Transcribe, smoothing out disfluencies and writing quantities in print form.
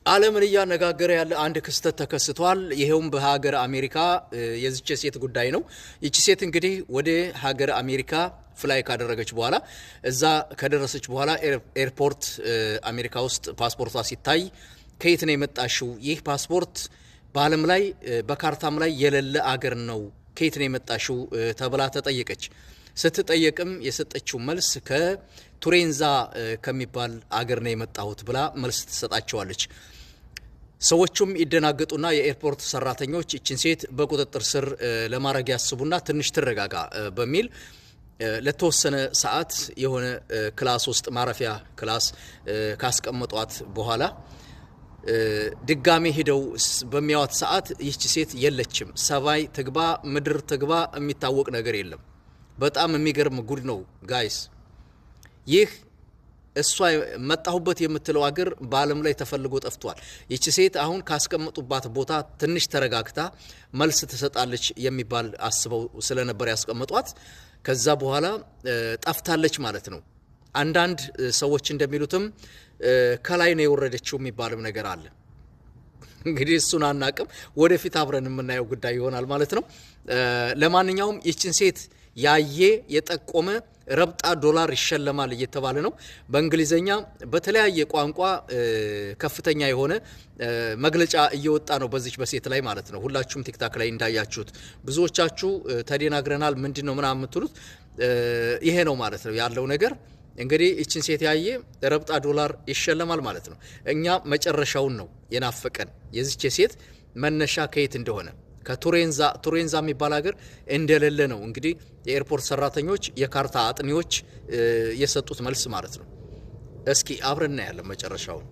ዓለምን እያነጋገረ ያለ አንድ ክስተት ተከስቷል። ይሄውም በሀገር አሜሪካ የዚች ሴት ጉዳይ ነው። ይቺ ሴት እንግዲህ ወደ ሀገር አሜሪካ ፍላይ ካደረገች በኋላ እዛ ከደረሰች በኋላ ኤርፖርት አሜሪካ ውስጥ ፓስፖርቷ ሲታይ ከየት ነው የመጣሽው? ይህ ፓስፖርት በዓለም ላይ በካርታም ላይ የሌለ አገር ነው። ከየት ነው የመጣሽው ተብላ ተጠየቀች። ስትጠየቅም የሰጠችው መልስ ከቱሬንዛ ከሚባል አገር ነው የመጣሁት ብላ መልስ ትሰጣቸዋለች። ሰዎቹም ይደናገጡና የኤርፖርት ሰራተኞች እቺን ሴት በቁጥጥር ስር ለማድረግ ያስቡና ትንሽ ትረጋጋ በሚል ለተወሰነ ሰዓት የሆነ ክላስ ውስጥ ማረፊያ ክላስ ካስቀመጧት በኋላ ድጋሚ ሄደው በሚያዋት ሰዓት ይህች ሴት የለችም። ሰማይ ትግባ ምድር ትግባ የሚታወቅ ነገር የለም። በጣም የሚገርም ጉድ ነው ጋይስ። ይህ እሷ መጣሁበት የምትለው አገር በዓለም ላይ ተፈልጎ ጠፍቷል። ይህች ሴት አሁን ካስቀመጡባት ቦታ ትንሽ ተረጋግታ መልስ ትሰጣለች የሚባል አስበው ስለነበር ያስቀመጧት ከዛ በኋላ ጠፍታለች ማለት ነው። አንዳንድ ሰዎች እንደሚሉትም ከላይ ነው የወረደችው የሚባልም ነገር አለ። እንግዲህ እሱን አናቅም፣ ወደፊት አብረን የምናየው ጉዳይ ይሆናል ማለት ነው። ለማንኛውም ይህችን ሴት ያየ የጠቆመ ረብጣ ዶላር ይሸለማል እየተባለ ነው። በእንግሊዘኛ በተለያየ ቋንቋ ከፍተኛ የሆነ መግለጫ እየወጣ ነው በዚች በሴት ላይ ማለት ነው። ሁላችሁም ቲክታክ ላይ እንዳያችሁት ብዙዎቻችሁ ተደናግረናል ምንድነው ምናምን የምትሉት ይሄ ነው ማለት ነው ያለው ነገር። እንግዲህ እቺን ሴት ያየ ረብጣ ዶላር ይሸለማል ማለት ነው። እኛ መጨረሻውን ነው የናፈቀን የዚች ሴት መነሻ ከየት እንደሆነ ከቱሬንዛ የሚባል ሀገር እንደሌለ ነው እንግዲህ የኤርፖርት ሰራተኞች የካርታ አጥኒዎች የሰጡት መልስ ማለት ነው። እስኪ አብረን እናያለን መጨረሻውን።